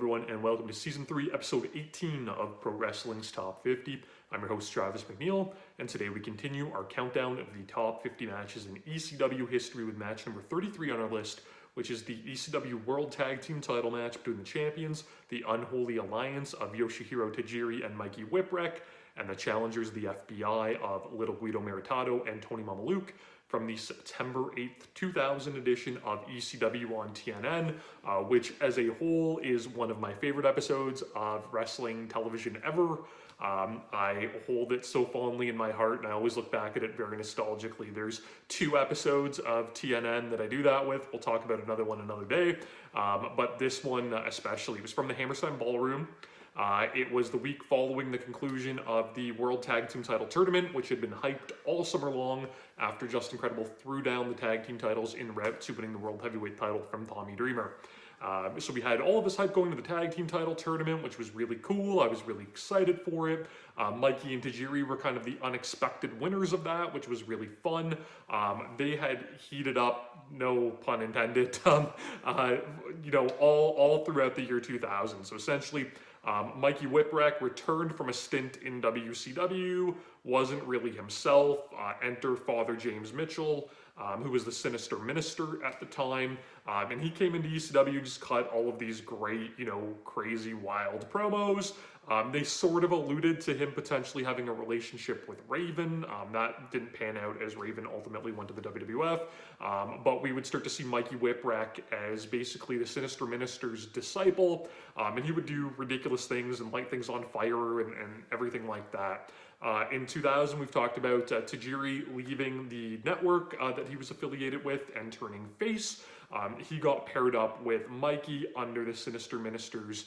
everyone, and welcome to Season 3, Episode 18 of Pro Wrestling's Top 50. I'm your host, Travis McNeil, and today we continue our countdown of the top 50 matches in ECW history with match number 33 on our list, which is the ECW World Tag Team title match between the champions, the Unholy Alliance of Yoshihiro, Tajiri, and Mikey Whipwreck, and the challengers, the FBI of Little Guido and Tony Mamaluke, from the September 8th, 2000 edition of ECW on TNN, which as a whole is one of my favorite episodes of wrestling television ever. I hold it so fondly in my heart, and I always look back at it very nostalgically. There's 2 episodes of TNN that I do that with. We'll talk about another one another day, but this one especially was from the Hammerstein Ballroom. It was the week following the conclusion of the World Tag Team title tournament, which had been hyped all summer long after Just Incredible threw down the tag team titles en route to winning the World Heavyweight title from Tommy Dreamer. So we had all of this hype going to the tag team title tournament, which was really cool. I was really excited for it. Mikey and Tajiri were kind of the unexpected winners of that, which was really fun. They had heated up, no pun intended, all throughout the year 2000. So essentially, Mikey Whipwreck returned from a stint in WCW, wasn't really himself. Enter Father James Mitchell, who was the Sinister Minister at the time. And he came into ECW, just cut all of these great, crazy, wild promos. They sort of alluded to him potentially having a relationship with Raven. That didn't pan out as Raven ultimately went to the WWF. But we would start to see Mikey Whipwreck as basically the Sinister Minister's disciple. And he would do ridiculous things and light things on fire and everything like that. In 2000, we've talked about Tajiri leaving the network that he was affiliated with and turning face. He got paired up with Mikey under the Sinister Minister's,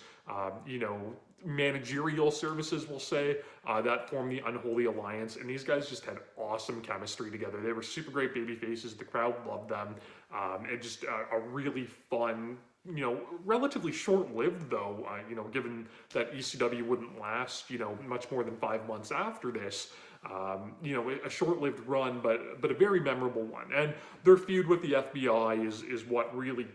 managerial services, we'll say, that formed the Unholy Alliance. And these guys just had awesome chemistry together. They were super great baby faces. The crowd loved them. And just a really fun, relatively short-lived though, given that ECW wouldn't last, much more than 5 months after this. A short-lived run, but a very memorable one. And their feud with the FBI is what really,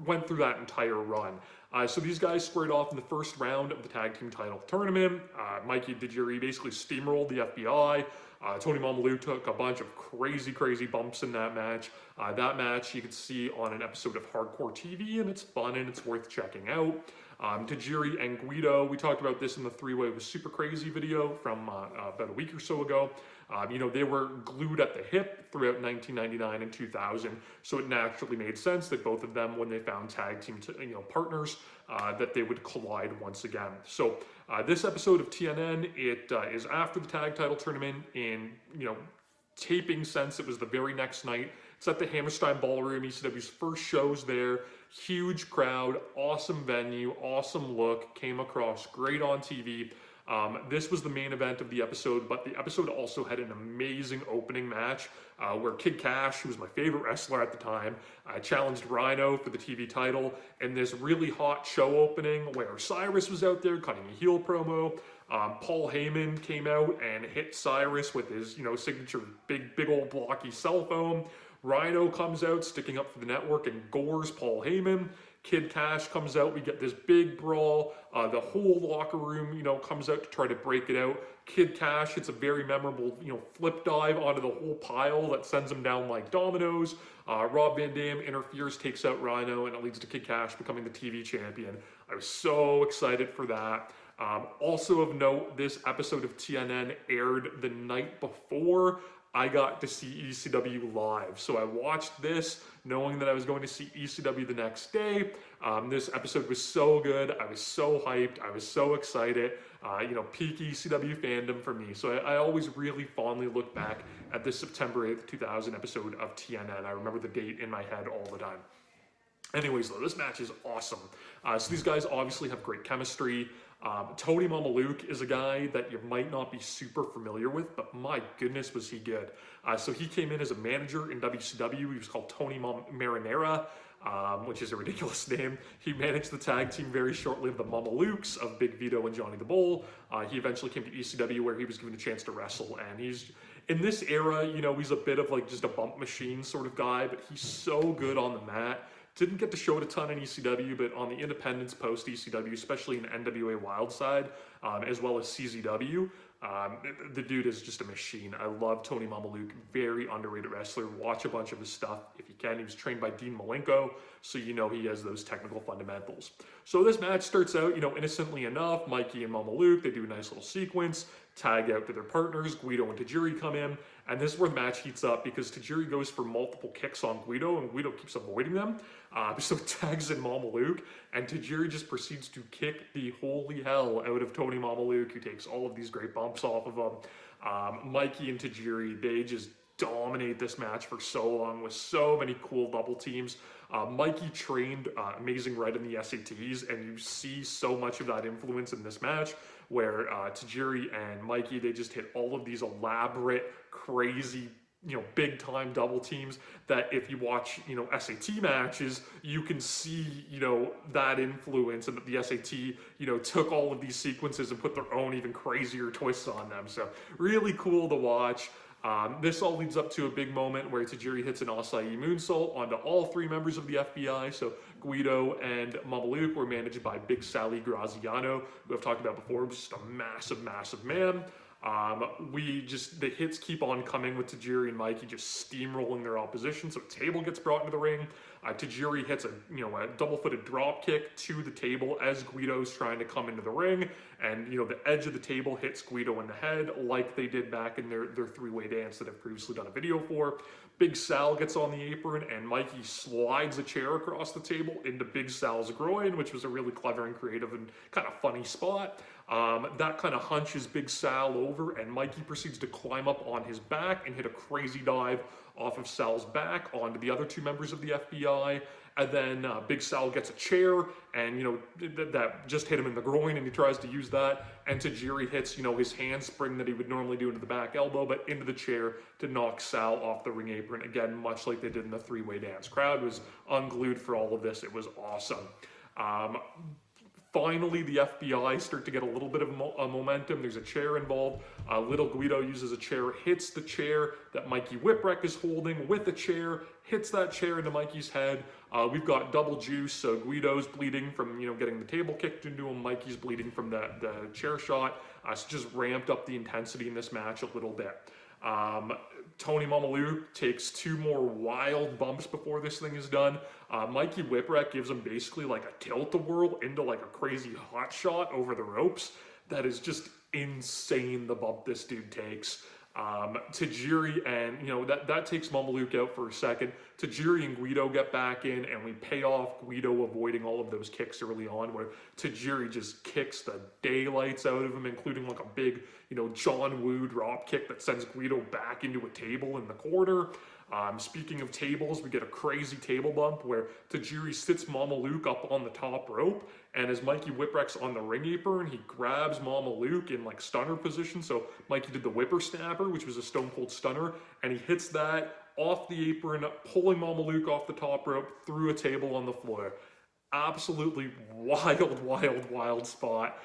went through that entire run. So these guys squared off in the first round of the tag team title tournament. Mikey and Tajiri basically steamrolled the FBI. Tony Mamaluke took a bunch of crazy bumps in that match. That match you could see on an episode of Hardcore TV, and it's fun and it's worth checking out. Tajiri and Guido, we talked about this in the 3-Way with Super Crazy video from about a week or so ago. They were glued at the hip throughout 1999 and 2000, so it naturally made sense that both of them, when they found tag team partners, that they would collide once again. So this episode of TNN, it is after the tag title tournament. In taping sense, it was the very next night. It's at the Hammerstein Ballroom, ECW's first shows there. Huge crowd, awesome venue, awesome look, came across great on TV. This was the main event of the episode, but the episode also had an amazing opening match where Kid Cash, who was my favorite wrestler at the time, challenged Rhino for the TV title in this really hot show opening where Cyrus was out there cutting a heel promo. Paul Heyman came out and hit Cyrus with his, signature big old blocky cell phone. Rhino comes out sticking up for the network and gores Paul Heyman. Kid Cash comes out, we get this big brawl. The whole locker room, comes out to try to break it out. Kid Cash hits a very memorable, flip dive onto the whole pile that sends him down like dominoes. Rob Van Dam interferes, takes out Rhino, and it leads to Kid Cash becoming the TV champion. I was so excited for that. Also of note, this episode of TNN aired the night before I got to see ECW live. So I watched this knowing that I was going to see ECW the next day. This episode was so good. I was so hyped. I was so excited. Peak ECW fandom for me. So I always really fondly look back at this September 8th, 2000 episode of TNN. I remember the date in my head all the time. Anyways, though, this match is awesome. So these guys obviously have great chemistry. Tony Mamaluke is a guy that you might not be super familiar with, but my goodness was he good. So he came in as a manager in WCW. He was called Tony Marinara, which is a ridiculous name. He managed the tag team very short-lived, the Mamalukes of Big Vito and Johnny the Bull. He eventually came to ECW where he was given a chance to wrestle, and he's, in this era, he's a bit of like just a bump machine sort of guy, but he's so good on the mat. Didn't get to show it a ton in ECW, but on the independents post ECW, especially in NWA Wildside, as well as CZW, the dude is just a machine. I love Tony Mamaluke, very underrated wrestler. Watch a bunch of his stuff if you can. He was trained by Dean Malenko, so you know he has those technical fundamentals. So this match starts out, innocently enough. Mikey and Mamaluke, they do a nice little sequence, tag out to their partners. Guido and Tajiri come in, and this is where the match heats up because Tajiri goes for multiple kicks on Guido, and Guido keeps avoiding them. So tags in Mamaluke, and Tajiri just proceeds to kick the holy hell out of Tony Mamaluke, who takes all of these great bumps off of him. Mikey and Tajiri, they just dominate this match for so long with so many cool double teams. Mikey trained Amazing Red in the SATs, and you see so much of that influence in this match where Tajiri and Mikey, they just hit all of these elaborate, crazy, big time double teams that if you watch, SAT matches, you can see, that influence, and that the SAT, took all of these sequences and put their own even crazier twists on them. So really cool to watch. This all leads up to a big moment where Tajiri hits an acai moonsault onto all three members of the FBI. So Guido and Mamaluke were managed by Big Sally Graziano, who I've talked about before, was just a massive, massive man. The hits keep on coming with Tajiri and Mikey just steamrolling their opposition. So a table gets brought into the ring. Tajiri hits a double-footed drop kick to the table as Guido's trying to come into the ring, and the edge of the table hits Guido in the head like they did back in their three-way dance that I've previously done a video for. Big Sal gets on the apron, and Mikey slides a chair across the table into Big Sal's groin, which was a really clever and creative and kind of funny spot. That kind of hunches Big Sal over, and Mikey proceeds to climb up on his back and hit a crazy dive off of Sal's back onto the other two members of the FBI. And then Big Sal gets a chair, and that just hit him in the groin, and he tries to use that. And Tajiri hits his handspring that he would normally do into the back elbow, but into the chair to knock Sal off the ring apron. Again, much like they did in the three-way dance. Crowd was unglued for all of this. It was awesome. Finally, the FBI start to get a little bit of momentum. There's a chair involved. Little Guido uses a chair, hits the chair that Mikey Whipwreck is holding with the chair, hits that chair into Mikey's head. We've got double juice, so Guido's bleeding from getting the table kicked into him. Mikey's bleeding from the chair shot. So just ramped up the intensity in this match a little bit. Tony Mamaluke takes two more wild bumps before this thing is done. Mikey Whipwreck gives him basically like a tilt-a-whirl into like a crazy hot shot over the ropes. That is just insane, the bump this dude takes. Tajiri and, that takes Mamaluke out for a second. Tajiri and Guido get back in, and we pay off Guido avoiding all of those kicks early on, where Tajiri just kicks the daylights out of him, including like a big, John Woo drop kick that sends Guido back into a table in the corner. Speaking of tables, we get a crazy table bump where Tajiri sits Mamaluke up on the top rope, and as Mikey Whipwreck's on the ring apron, he grabs Mamaluke in like stunner position. So Mikey did the whippersnapper, which was a stone cold stunner, and he hits that off the apron, pulling Mamaluke off the top rope through a table on the floor. Absolutely wild, wild, wild spot.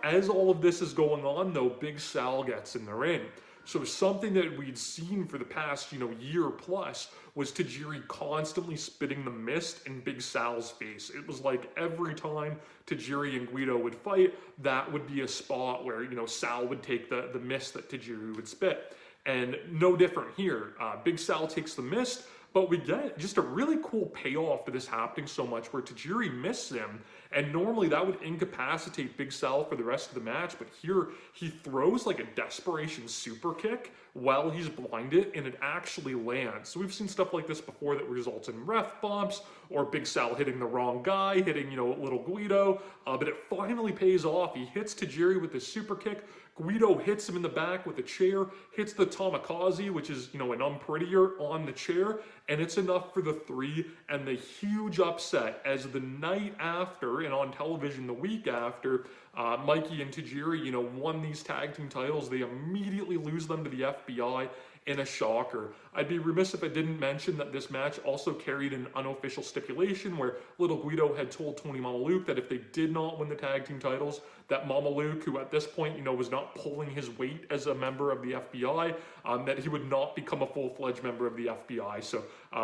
As all of this is going on, though, Big Sal gets in the ring. So something that we'd seen for the past, year plus was Tajiri constantly spitting the mist in Big Sal's face. It was like every time Tajiri and Guido would fight, that would be a spot where, Sal would take the mist that Tajiri would spit. And no different here. Big Sal takes the mist, but we get just a really cool payoff to this happening so much where Tajiri missed him, and normally that would incapacitate Big Sal for the rest of the match, but here he throws like a desperation super kick while he's blinded, and it actually lands. So we've seen stuff like this before that results in ref bumps, or Big Sal hitting the wrong guy, hitting, little Guido, but it finally pays off. He hits Tajiri with this super kick. Guido hits him in the back with a chair, hits the Tamikaze, which is, an unprettier on the chair, and it's enough for the three. And the huge upset as the night after, and on television the week after, Mikey and Tajiri, you know, won these tag team titles. They immediately lose them to the FBI in a shocker. I'd be remiss if I didn't mention that this match also carried an unofficial stipulation where little Guido had told Tony Mamaluke that if they did not win the tag team titles, that Mamaluke, who at this point, you know, was not pulling his weight as a member of the FBI, that he would not become a full-fledged member of the FBI. So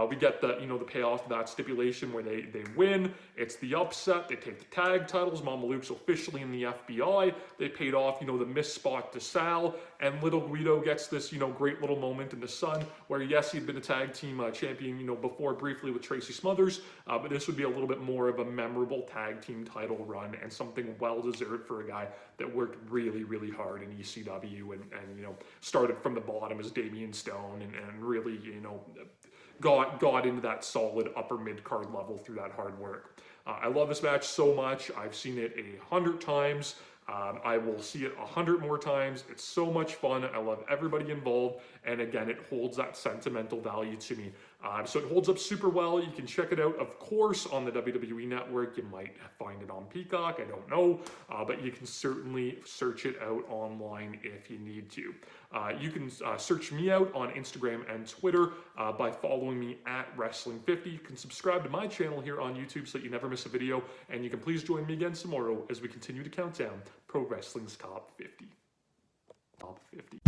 we get the, you know, the payoff of that stipulation where they win. It's the upset. They take the tag titles. Mamaluke's officially in the FBI. They paid off, you know, the missed spot to Sal, and little Guido gets this, you know, great little moment in the sun where, yes, he'd been a tag team champion, you know, before briefly with Tracy Smothers, but this would be a little bit more of a memorable tag team title run and something well-deserved for a guy that worked really, really hard in ECW and you know, started from the bottom as Damian Stone and really, you know, got into that solid upper mid-card level through that hard work. I love this match so much. I've seen it 100 times. I will see it 100 more times. It's so much fun. I love everybody involved. And again, it holds that sentimental value to me. So it holds up super well. You can check it out, of course, on the WWE Network. You might find it on Peacock. I don't know. But you can certainly search it out online if you need to. You can search me out on Instagram and Twitter by following me at Wrestling50. You can subscribe to my channel here on YouTube so that you never miss a video. And you can please join me again tomorrow as we continue to count down Pro Wrestling's Top 50. Top 50.